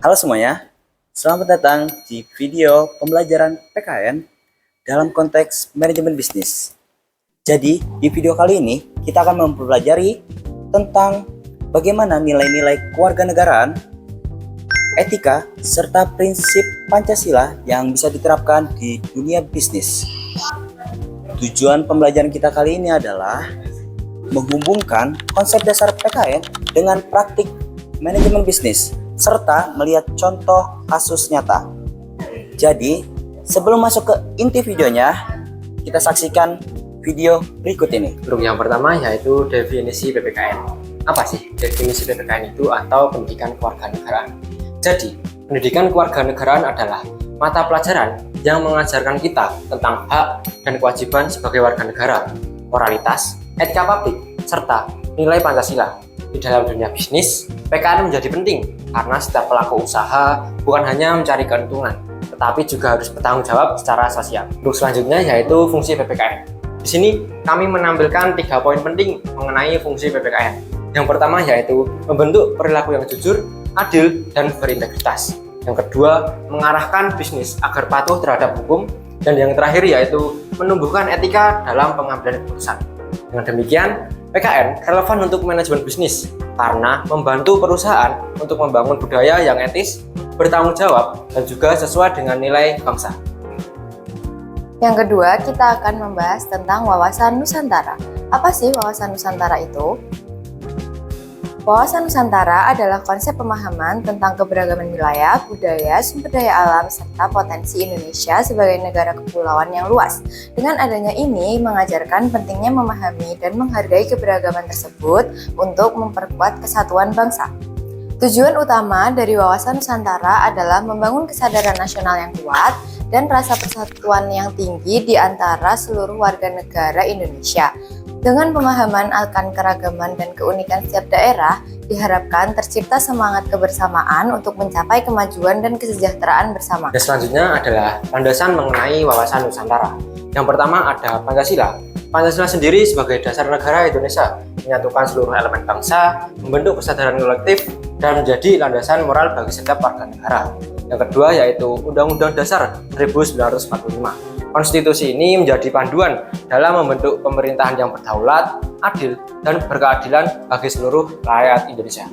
Halo semuanya, selamat datang di video pembelajaran PKN dalam konteks manajemen bisnis. Jadi, di video kali ini kita akan mempelajari tentang bagaimana nilai-nilai kewarganegaraan, etika, serta prinsip Pancasila yang bisa diterapkan di dunia bisnis. Tujuan pembelajaran kita kali ini adalah menghubungkan konsep dasar PKN dengan praktik manajemen bisnis, serta melihat contoh kasus nyata. Jadi, sebelum masuk ke inti videonya, kita saksikan video berikut ini. Untuk yang pertama yaitu definisi PPKN. Apa sih definisi PPKN itu atau pendidikan kewarganegaraan? Jadi, pendidikan kewarganegaraan adalah mata pelajaran yang mengajarkan kita tentang hak dan kewajiban sebagai warga negara, moralitas, etika publik, serta nilai Pancasila. Di dalam dunia bisnis, PKN menjadi penting karena setiap pelaku usaha bukan hanya mencari keuntungan, tetapi juga harus bertanggung jawab secara sosial. Untuk selanjutnya yaitu fungsi PPKN. Di sini kami menampilkan 3 poin penting mengenai fungsi PPKN. Yang pertama yaitu membentuk perilaku yang jujur, adil, dan berintegritas. Yang kedua, mengarahkan bisnis agar patuh terhadap hukum. Dan yang terakhir yaitu menumbuhkan etika dalam pengambilan keputusan. Dengan demikian, PKN relevan untuk manajemen bisnis karena membantu perusahaan untuk membangun budaya yang etis, bertanggung jawab, dan juga sesuai dengan nilai bangsa. Yang kedua, kita akan membahas tentang wawasan Nusantara. Apa sih wawasan Nusantara itu? Wawasan Nusantara adalah konsep pemahaman tentang keberagaman wilayah, budaya, sumber daya alam, serta potensi Indonesia sebagai negara kepulauan yang luas. Dengan adanya ini, mengajarkan pentingnya memahami dan menghargai keberagaman tersebut untuk memperkuat kesatuan bangsa. Tujuan utama dari wawasan Nusantara adalah membangun kesadaran nasional yang kuat dan rasa persatuan yang tinggi di antara seluruh warga negara Indonesia. Dengan pemahaman akan keragaman dan keunikan setiap daerah, diharapkan tercipta semangat kebersamaan untuk mencapai kemajuan dan kesejahteraan bersama. Dan selanjutnya adalah landasan mengenai wawasan Nusantara. Yang pertama ada Pancasila. Pancasila sendiri sebagai dasar negara Indonesia, menyatukan seluruh elemen bangsa, membentuk kesadaran kolektif, dan menjadi landasan moral bagi setiap warga negara. Yang kedua yaitu Undang-Undang Dasar 1945. Konstitusi ini menjadi panduan dalam membentuk pemerintahan yang berdaulat, adil, dan berkeadilan bagi seluruh rakyat Indonesia.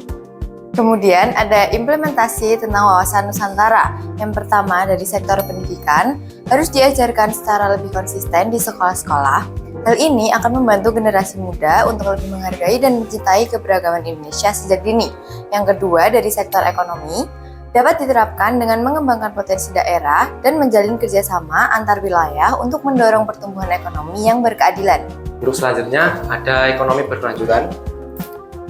Kemudian ada implementasi tentang wawasan Nusantara. Yang pertama dari sektor pendidikan, harus diajarkan secara lebih konsisten di sekolah-sekolah. Hal ini akan membantu generasi muda untuk lebih menghargai dan mencintai keberagaman Indonesia sejak dini. Yang kedua dari sektor ekonomi, dapat diterapkan dengan mengembangkan potensi daerah dan menjalin kerjasama antar wilayah untuk mendorong pertumbuhan ekonomi yang berkeadilan. Untuk selanjutnya ada ekonomi berkelanjutan.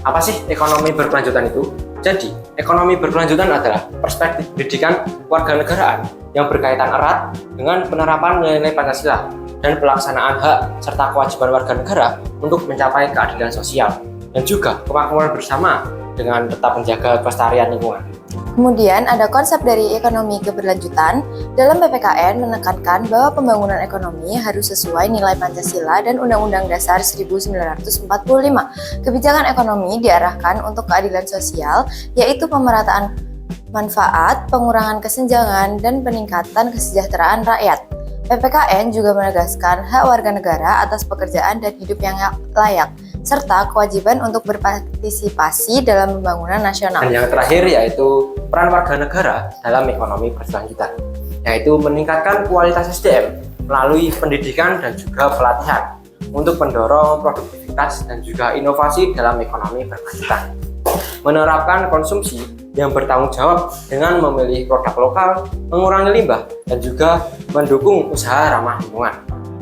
Apa sih ekonomi berkelanjutan itu? Jadi, ekonomi berkelanjutan adalah perspektif pendidikan kewarganegaraan yang berkaitan erat dengan penerapan nilai-nilai Pancasila dan pelaksanaan hak serta kewajiban warga negara untuk mencapai keadilan sosial dan juga kemakmuran bersama dengan tetap menjaga kelestarian lingkungan. Kemudian ada konsep dari ekonomi keberlanjutan. Dalam PPKN menekankan bahwa pembangunan ekonomi harus sesuai nilai Pancasila dan Undang-Undang Dasar 1945. Kebijakan ekonomi diarahkan untuk keadilan sosial, yaitu pemerataan manfaat, pengurangan kesenjangan, dan peningkatan kesejahteraan rakyat. PPKN juga menegaskan hak warga negara atas pekerjaan dan hidup yang layak, serta kewajiban untuk berpartisipasi dalam pembangunan nasional. Dan yang terakhir yaitu peran warga negara dalam ekonomi berkelanjutan, yaitu meningkatkan kualitas SDM melalui pendidikan dan juga pelatihan untuk mendorong produktivitas dan juga inovasi dalam ekonomi berkelanjutan. Menerapkan konsumsi yang bertanggung jawab dengan memilih produk lokal, mengurangi limbah, dan juga mendukung usaha ramah lingkungan.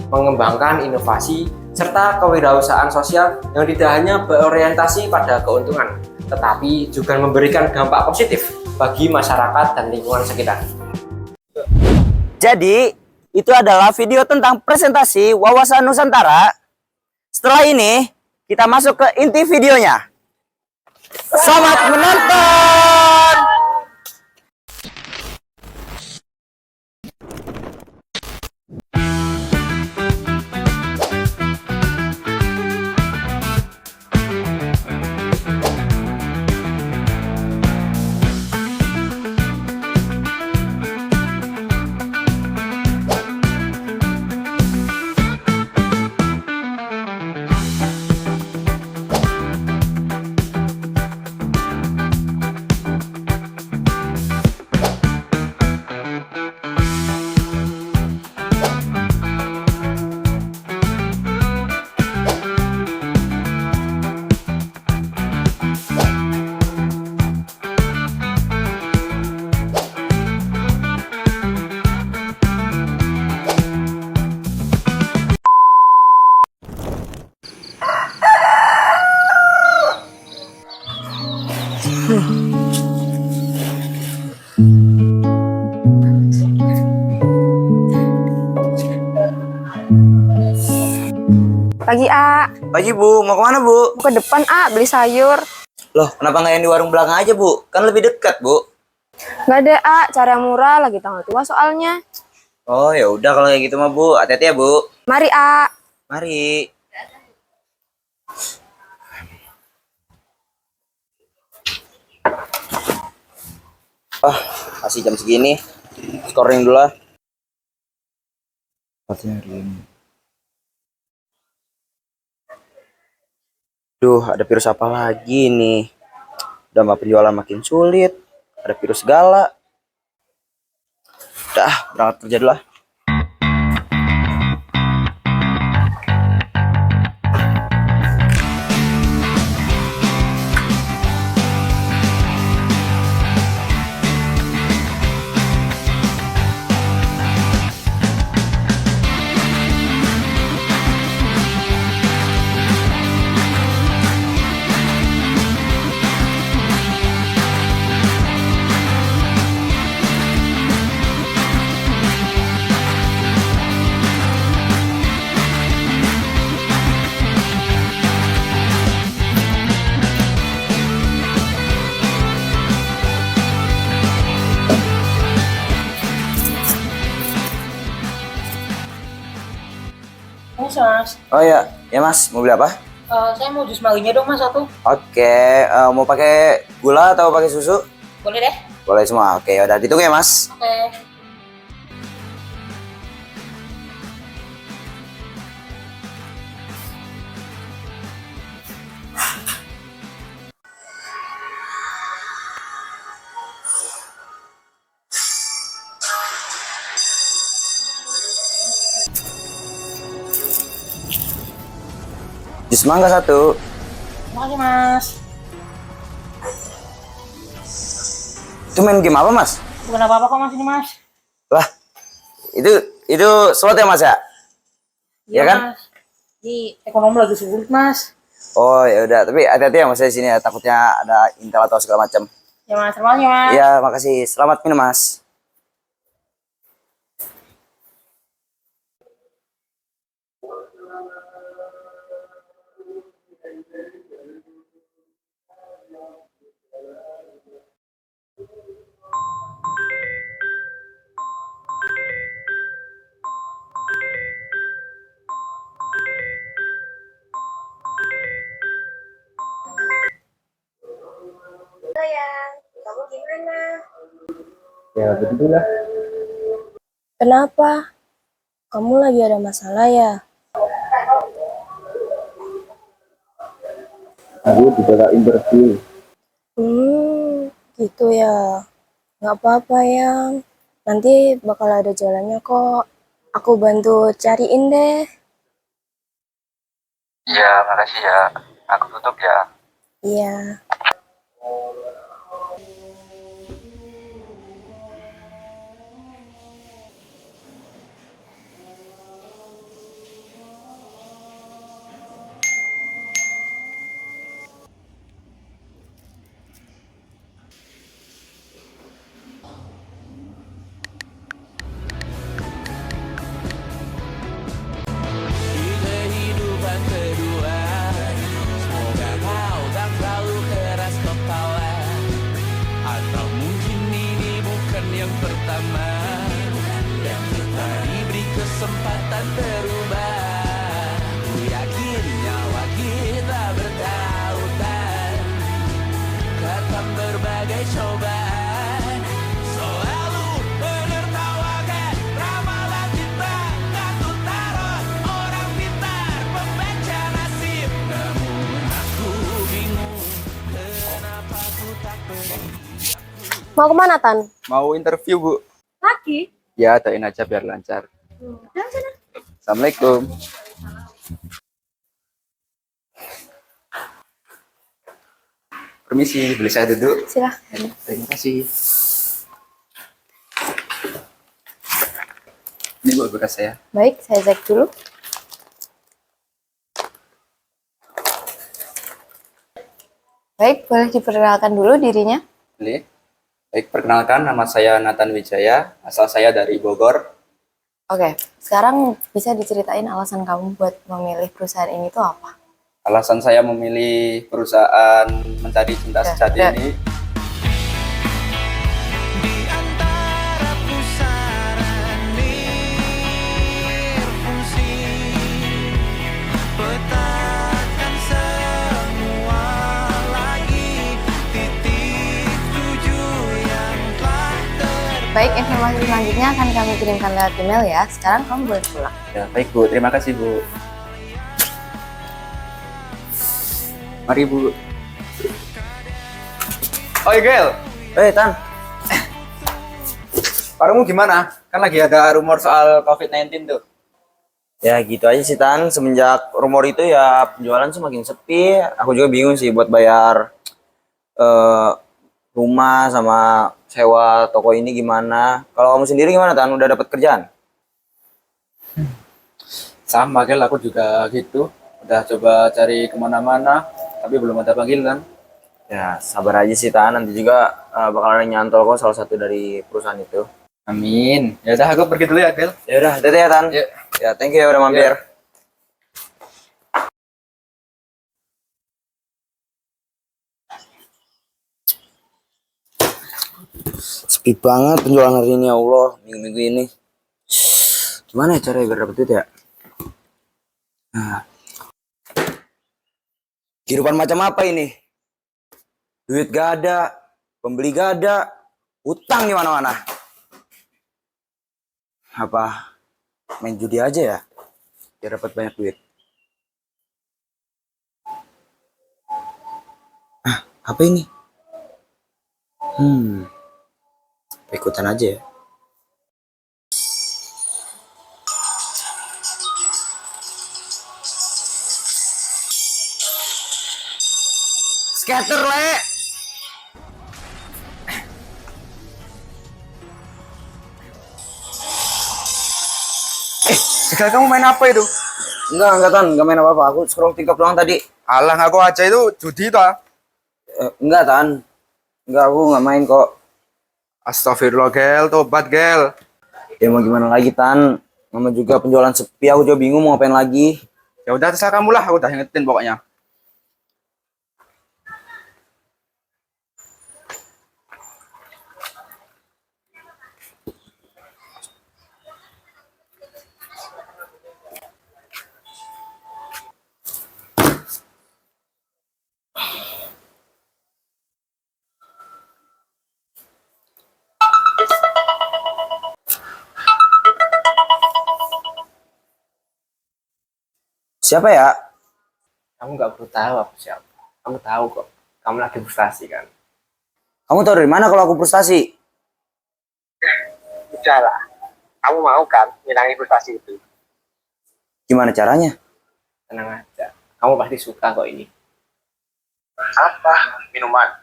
Mengembangkan inovasi serta kewirausahaan sosial yang tidak hanya berorientasi pada keuntungan, tetapi juga memberikan dampak positif bagi masyarakat dan lingkungan sekitar. Jadi, itu adalah video tentang presentasi wawasan Nusantara. Setelah ini, kita masuk ke inti videonya. Selamat menonton! Pagi, A. Pagi Bu, mau kemana Bu? Mau ke depan, A, beli sayur. Loh, kenapa nggak yang di warung belakang aja Bu? Kan lebih dekat Bu. Nggak ada, A. Cara murah, lagi tanggal tua soalnya. Oh ya udah kalau kayak gitu mah Bu, hati-hati ya Bu. Mari, A. Mari. Ah, masih jam segini. Scoring dulu lah. Duh, ada virus apa lagi nih? Udah mah penjualan makin sulit. Ada virus segala. Dah, berangkat kerja dulu lah. Mas, Oh ya, ya Mas, mau beli apa? saya mau jus malinya dong mas satu. Oke, mau pakai gula atau pakai susu? Boleh deh? Boleh semua. Oke, udah ditunggu ya Mas. Oke. Jus mangga satu. Makasih mas. Itu main game apa Mas? Bukan apa-apa kok mas ini mas. Lah, itu slot ya Mas ya? Iya kan? Mas. Di ekonomi lagi sulit mas. Oh ya udah, tapi hati-hati ya Mas di sini ya, takutnya ada intel atau segala macam. Ya mas, terima kasih mas. Iya, makasih. Selamat minum Mas. Kamu gimana? Ya begitulah. Kenapa? Kamu lagi ada masalah ya? Aku ditolak interview. Gitu ya. Nggak apa-apa, Yang. Nanti bakal ada jalannya kok. Aku bantu cariin deh. Iya, makasih ya. Aku tutup ya. Iya. Kesempatan berubah, ku yakin nyawa kita bertautan, akan berbagai cobaan, selalu menertawakan ramalan cinta, kartu tarot orang pintar, pembaca nasib. Namun aku bingung, kenapa ku tak peduli. Mau kemana, Tan? Mau interview Bu? Lagi? Ya, doain aja biar lancar. Assalamualaikum. Permisi, boleh saya duduk? Silahkan. Terima kasih. Ini buat bekas saya. Baik, saya cek dulu. Baik, boleh diperkenalkan dulu dirinya? Boleh. Baik, perkenalkan nama saya Nathan Wijaya, asal saya dari Bogor. Oke, sekarang bisa diceritain alasan kamu buat memilih perusahaan ini tuh apa? Alasan saya memilih perusahaan mencari cinta sejati udah. ini Di antara pusaran berfungsi, petakan semua lagi titik tujuh yang telah Baik, informasi selanjutnya akan kami kirimkan lewat email ya. Sekarang kamu boleh pulang. Ya, baik Bu, terima kasih Bu. Mari Bu. Oh Gel, Tan, warungmu gimana? Kan lagi ada rumor soal COVID-19 tuh. Ya gitu aja sih Tan, semenjak rumor itu ya penjualan semakin sepi. Aku juga bingung sih buat bayar rumah sama sewa toko ini gimana. Kalau kamu sendiri gimana Tan? Udah dapat kerjaan? Sama Gel, aku juga gitu. Udah coba cari kemana-mana, tapi belum ada panggilan. Ya sabar aja sih Tan, nanti juga bakalan nyantol kok salah satu dari perusahaan itu. Amin. Ya udah, aku pergi dulu ya Gel. Ya udah, dadah ya Tan. Ya. Ya, thank you ya udah mampir. Sepi banget penjualan hari ini ya Allah, minggu-minggu ini. Gimana ya caranya biar dapet duit ya? Nah. Kehidupan macam apa ini? Duit gak ada, pembeli gak ada, utang di mana-mana. Apa main judi aja ya? Biar dapat banyak duit. Apa ini? Ikutan aja ya. Scatter le. Sekarang kamu main apa itu? Enggak Tan, enggak main apa-apa. Aku scroll TikTok doang tadi. Alah, aku aja itu judi itu. Enggak Tan. Enggak, aku enggak main kok. Astagfirullah, Gel, tobat, Gel. Ya mau gimana lagi Tan? Mama juga penjualan sepi, aku juga bingung mau ngapain lagi. Ya udah, terserah kamu lah, aku udah ingetin pokoknya. Siapa ya? Kamu nggak perlu tahu aku siapa. Kamu tahu kok. Kamu lagi frustasi kan? Kamu tahu dari mana kalau aku frustasi? Udahlah. Kamu mau kan ngilangin frustasi itu? Gimana caranya? Tenang aja. Kamu pasti suka kok ini. Apa? Minuman.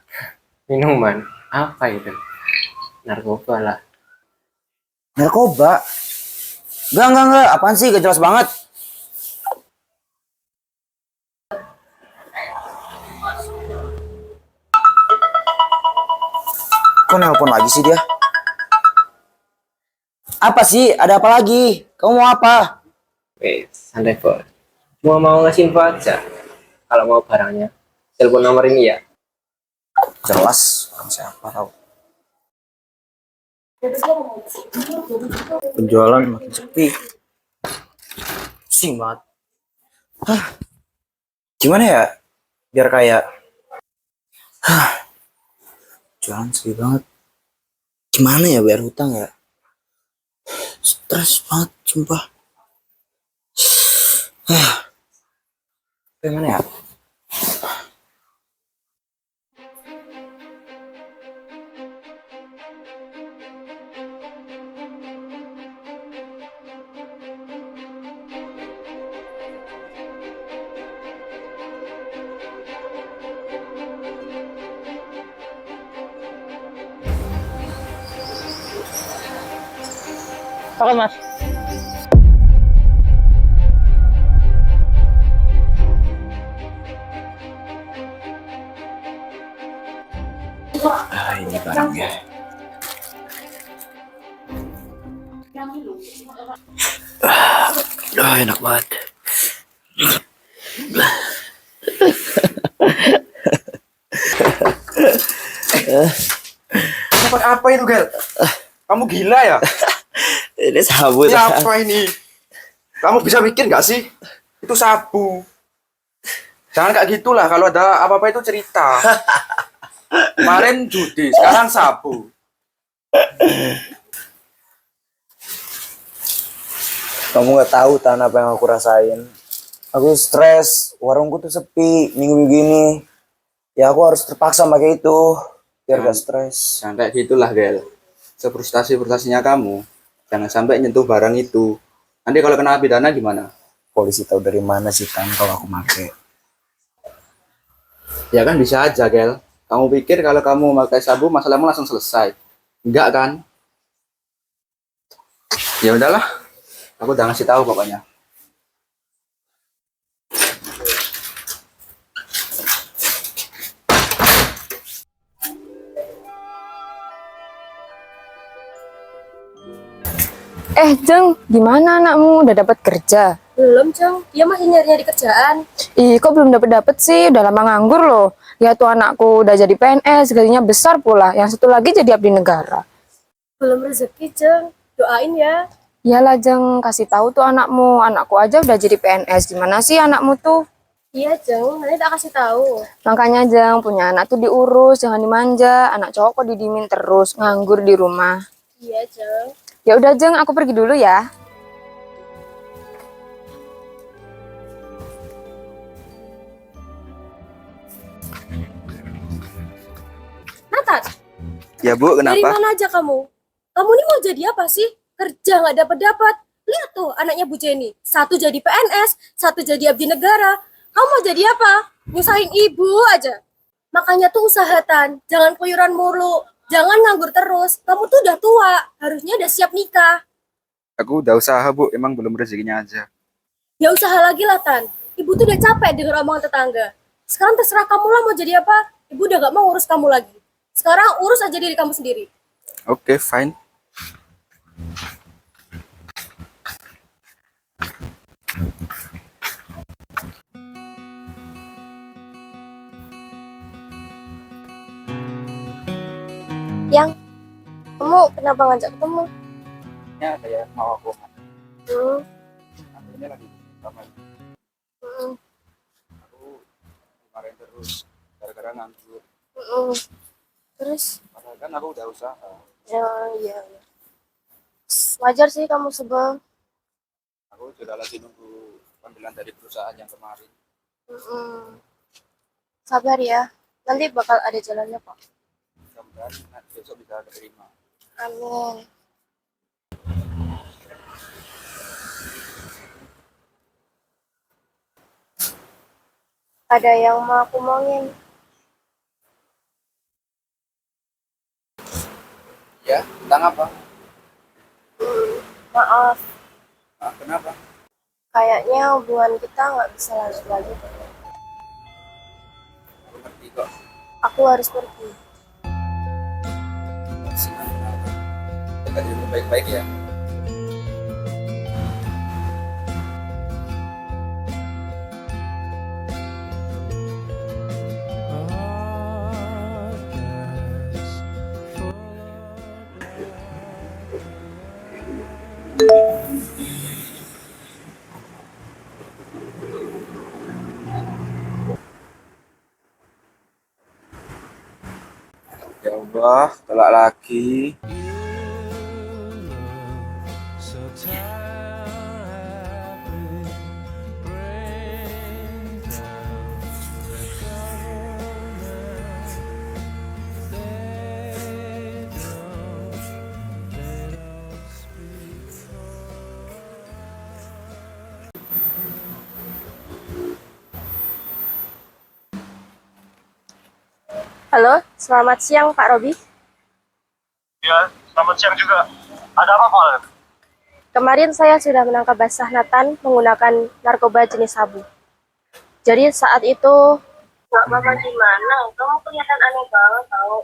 Minuman? Apa itu? Narkoba lah. Narkoba? Enggak. Apaan sih? Gak jelas banget. Kok nelpon lagi sih dia? Apa sih? Ada apa lagi? Kamu mau apa? Santai bos. Cuma mau ngasih info aja. Kalau mau barangnya, telepon nomor ini ya. Jelas. Orang siapa tahu. Penjualan makin sepi. Pusing banget. Gimana ya? Biar kayak jualan sepi banget. Gimana ya biar hutang ya? Stres banget, sumpah. Gimana ya? Oke mas. Ini barangnya. Enak banget. Dapat apa itu, Gel? Kamu gila ya? Ini sabut. Ini apa ini? Kamu bisa mikir nggak sih? Itu sabu. Jangan kayak gitulah. Kalau ada apa-apa itu cerita. Kemarin judi, sekarang sabu. Kamu nggak tahu Tan apa yang aku rasain. Aku stres, warungku tuh sepi minggu-minggu ini. Ya aku harus terpaksa pakai itu biar gak stres. Jangan kayak gitulah, Gel. Frustasinya kamu, jangan sampai nyentuh barang itu. Nanti kalau kena pidana gimana? Polisi tahu dari mana sih Tan kalau aku pakai? Ya kan bisa aja, Gel. Kamu pikir kalau kamu pakai sabu masalahmu langsung selesai? Enggak kan? Ya udahlah. Aku udah ngasih tahu pokoknya. Jeng, gimana anakmu? Udah dapat kerja? Belum, Jeng. Dia masih nyari-nyari kerjaan. Ih, kok belum dapat sih? Udah lama nganggur loh. Lihat tuh anakku udah jadi PNS, gajinya besar pula. Yang satu lagi jadi abdi negara. Belum rezeki, Jeng. Doain ya. Iyalah Jeng, kasih tahu tuh anakmu. Anakku aja udah jadi PNS. Gimana sih anakmu tuh? Iya, Jeng. Nanti tak kasih tahu. Makanya Jeng, punya anak tuh diurus, jangan dimanja. Anak cowok kok didimin terus, nganggur di rumah. Iya, Jeng. Ya udah Jeng, aku pergi dulu ya. Nathan, Ya, Bu, dari kenapa? mana aja kamu? Kamu ini mau jadi apa sih? Kerja nggak dapat-dapat. Lihat tuh anaknya Bu Jenny. Satu jadi PNS, satu jadi abdi negara. Kamu mau jadi apa? Nyusahin ibu aja. Makanya tuh usahatan. Jangan keluyuran mulu. Jangan nganggur terus. Kamu tuh udah tua. Harusnya udah siap nikah. Aku udah usaha, Bu. Emang belum rezekinya aja. Ya usaha lagi lah, Tan. Ibu tuh udah capek denger omongan tetangga. Sekarang terserah kamu lah mau jadi apa. Ibu udah gak mau urus kamu lagi. Sekarang urus aja diri kamu sendiri. Oke, fine. Yang, kamu kenapa ngajak ketemu? Ya, ada yang mau aku. Hmm, Aku ini lagi sama ibu. hmm, Aku kemarin terus gara-gara nganggur. hmm. Terus? Padahal kan aku udah usaha. Ya, iya. Wajar sih kamu sebel. Aku sudah lagi nunggu panggilan dari perusahaan yang kemarin. Hmm. Sabar ya, nanti bakal ada jalannya kok. Mudah-mudahan nanti besok bisa diterima. Amin. Ada yang mau aku omongin. Ya, tentang apa? Maaf, Ah, kenapa? kayaknya hubungan kita nggak bisa lanjut lagi. Aku ngerti kok. Aku harus pergi. Kenapa? Jaga diri baik-baik ya. Ya Allah, tolak lagi. So terribly break down the government. They don't let us Halo, selamat siang Pak Robi. Ya, selamat siang juga. Ada apa, Pak? Kemarin saya sudah menangkap basah Nathan menggunakan narkoba jenis sabu. Jadi saat itu nggak bakal gimana, kamu kelihatan aneh banget tau.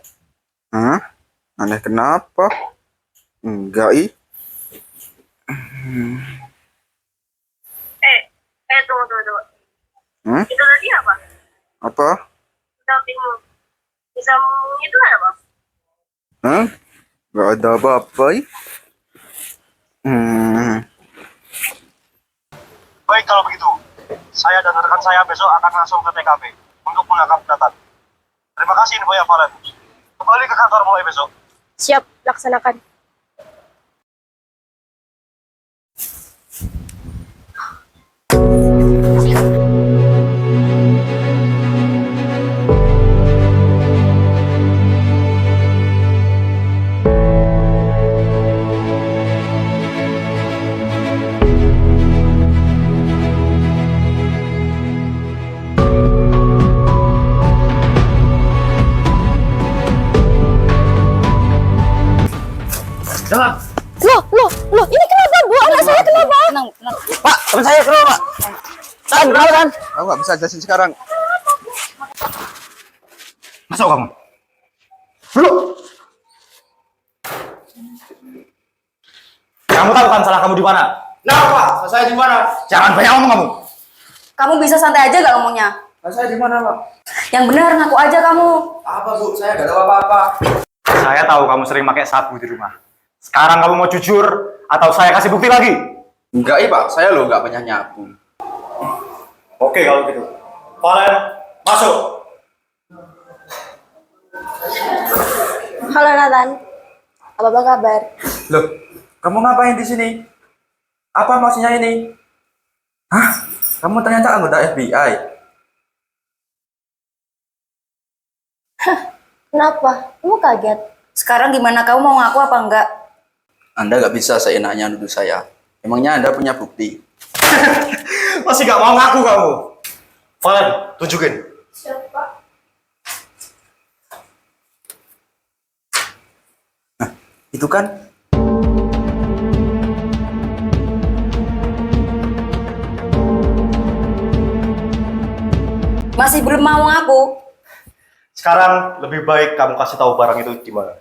Hah? Aneh kenapa? Enggak, ih. Tunggu. Hmm? Itu tadi apa? Apa? Sampingmu. Di samping itu ada apa? Hah? Gak ada apa-apa. Baik kalau begitu, saya dan rekan saya besok akan langsung ke TKP untuk menangkap Nathan. Terima kasih info ya, Valen. Kembali ke kantor mulai besok. Siap, laksanakan. Loh, ini kenapa Bu? Anak saya kenapa? Pak, teman saya kenapa, Pak? Kenapa, Tan? Aku nggak bisa jelasin sekarang. Masuk kamu. Belum. Kamu tahu kan salah kamu di mana? Nah, Pak, saya di mana? Jangan banyak ngomong kamu. Kamu bisa santai aja gak ngomongnya? Saya di mana, Pak? Yang benar ngaku aja kamu. Apa, Bu? Saya nggak tahu apa-apa. Saya tahu kamu sering pakai sabu di rumah. Sekarang kamu mau jujur atau saya kasih bukti lagi? Enggak, Pak. Saya loh nggak punya nyabu. Oke kalau gitu. Valen, masuk. Halo Nathan. Apa kabar? Loh, kamu ngapain di sini? Apa maksudnya ini? Hah? Kamu ternyata anggota FBI. Kenapa? Kamu kaget? Sekarang gimana, kamu mau ngaku apa enggak? Anda nggak bisa seenaknya nuduh saya. Emangnya Anda punya bukti? Masih gak mau ngaku kamu. Valen, tunjukin. Siapa? Itu kan? Masih belum mau ngaku? Sekarang lebih baik kamu kasih tahu barang itu di mana.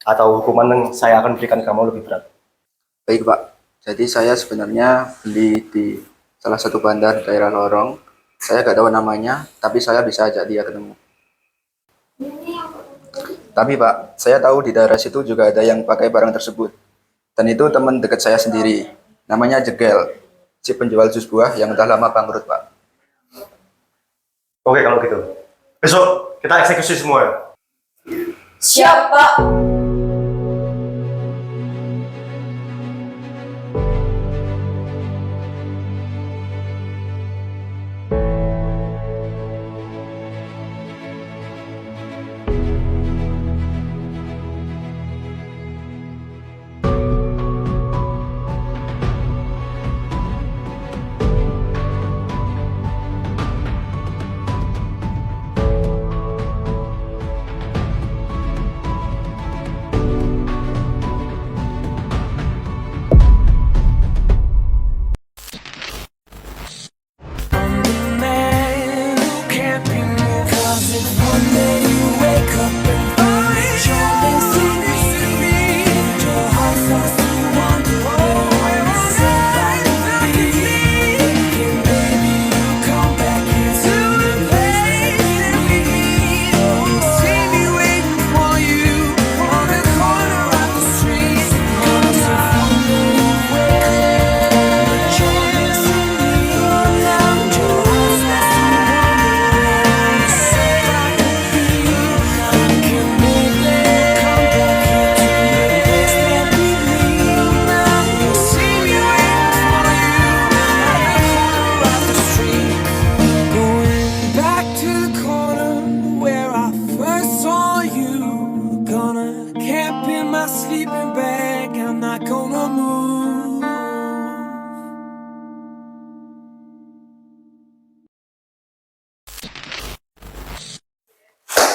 Atau hukuman yang saya akan berikan kamu lebih berat. Baik, Pak. Jadi saya sebenarnya beli di salah satu bandar daerah Lorong. Saya nggak tahu namanya, tapi saya bisa ajak dia ketemu. Tapi Pak, saya tahu di daerah situ juga ada yang pakai barang tersebut. Dan itu teman dekat saya sendiri. Namanya Jegel, si penjual jus buah yang udah lama bangkrut, Pak. Oke kalau gitu. Besok kita eksekusi semua. Siap, Pak.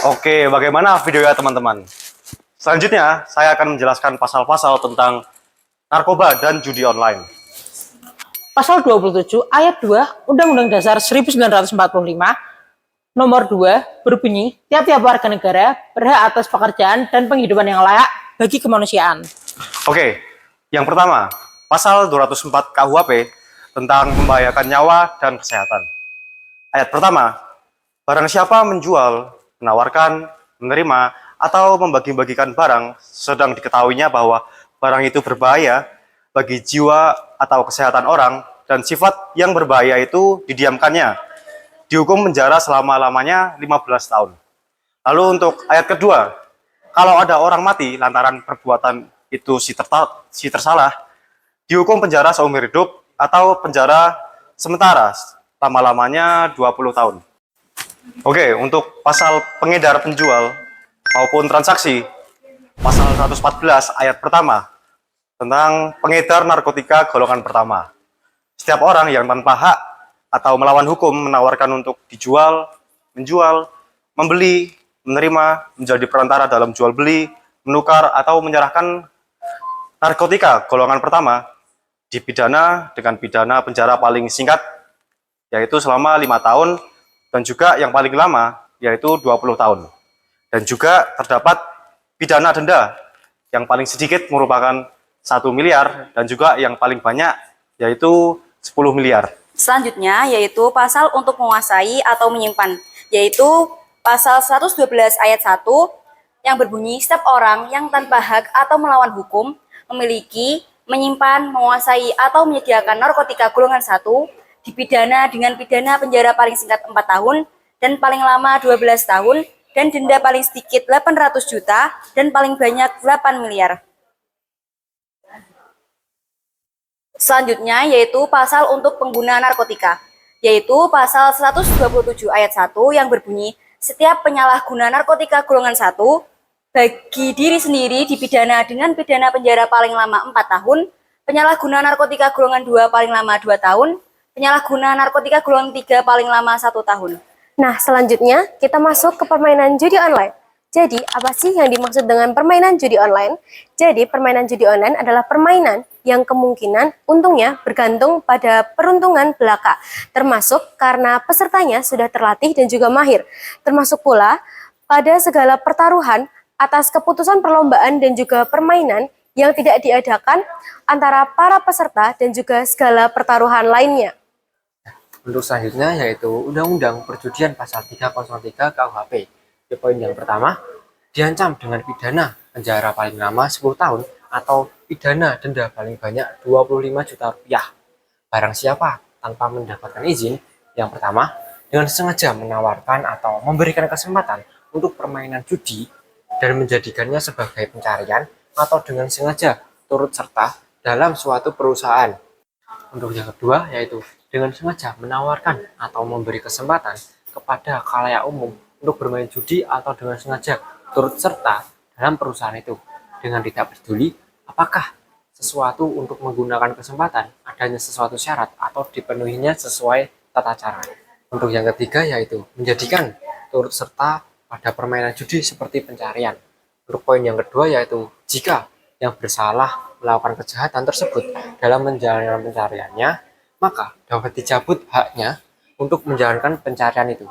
Oke, bagaimana videonya teman-teman? Selanjutnya, saya akan menjelaskan pasal-pasal tentang narkoba dan judi online. Pasal 27 ayat 2 Undang-Undang Dasar 1945 nomor 2 berbunyi, tiap-tiap warga negara berhak atas pekerjaan dan penghidupan yang layak bagi kemanusiaan. Oke, yang pertama, Pasal 204 KUHP tentang membahayakan nyawa dan kesehatan. Ayat pertama, barang siapa menjual, menawarkan, menerima, atau membagi-bagikan barang sedang diketahuinya bahwa barang itu berbahaya bagi jiwa atau kesehatan orang dan sifat yang berbahaya itu didiamkannya, dihukum penjara selama-lamanya 15 tahun. Lalu untuk ayat kedua, kalau ada orang mati lantaran perbuatan itu si tersalah, dihukum penjara seumur hidup atau penjara sementara lama-lamanya 20 tahun. Oke, untuk pasal pengedar penjual maupun transaksi, pasal 114 ayat pertama tentang pengedar narkotika golongan pertama. Setiap orang yang tanpa hak atau melawan hukum menawarkan untuk dijual, menjual, membeli, menerima, menjadi perantara dalam jual beli, menukar atau menyerahkan narkotika golongan pertama dipidana dengan pidana penjara paling singkat yaitu selama 5 tahun dan juga yang paling lama yaitu 20 tahun. Dan juga terdapat pidana denda yang paling sedikit merupakan 1 miliar dan juga yang paling banyak yaitu 10 miliar. Selanjutnya yaitu pasal untuk menguasai atau menyimpan, yaitu pasal 112 ayat 1 yang berbunyi setiap orang yang tanpa hak atau melawan hukum memiliki, menyimpan, menguasai, atau menyediakan narkotika golongan 1 dipidana dengan pidana penjara paling singkat 4 tahun dan paling lama 12 tahun dan denda paling sedikit 800 juta dan paling banyak 8 miliar. Selanjutnya yaitu pasal untuk pengguna narkotika, yaitu pasal 127 ayat 1 yang berbunyi setiap penyalahguna narkotika golongan 1 bagi diri sendiri dipidana dengan pidana penjara paling lama 4 tahun, penyalahguna narkotika golongan 2 paling lama 2 tahun, penyalahguna narkotika golongan 3 paling lama 1 tahun. Nah, selanjutnya kita masuk ke permainan judi online. Jadi, apa sih yang dimaksud dengan permainan judi online? Jadi, permainan judi online adalah permainan yang kemungkinan untungnya bergantung pada peruntungan belaka, termasuk karena pesertanya sudah terlatih dan juga mahir, termasuk pula pada segala pertaruhan atas keputusan perlombaan dan juga permainan yang tidak diadakan antara para peserta dan juga segala pertaruhan lainnya. Untuk selanjutnya yaitu Undang-Undang Perjudian pasal 303 KUHP. Di poin yang pertama, diancam dengan pidana penjara paling lama 10 tahun atau pidana denda paling banyak 25 juta rupiah. Barang siapa tanpa mendapatkan izin, yang pertama, dengan sengaja menawarkan atau memberikan kesempatan untuk permainan judi dan menjadikannya sebagai pencarian atau dengan sengaja turut serta dalam suatu perusahaan. Untuk yang kedua yaitu dengan sengaja menawarkan atau memberi kesempatan kepada khalayak umum untuk bermain judi atau dengan sengaja turut serta dalam perusahaan itu dengan tidak peduli apakah sesuatu untuk menggunakan kesempatan adanya sesuatu syarat atau dipenuhinya sesuai tata cara. Untuk yang ketiga yaitu menjadikan turut serta pada permainan judi seperti pencarian. Untuk poin yang kedua yaitu jika yang bersalah melakukan kejahatan tersebut dalam menjalankan pencariannya, maka dapat dicabut haknya untuk menjalankan pencarian itu.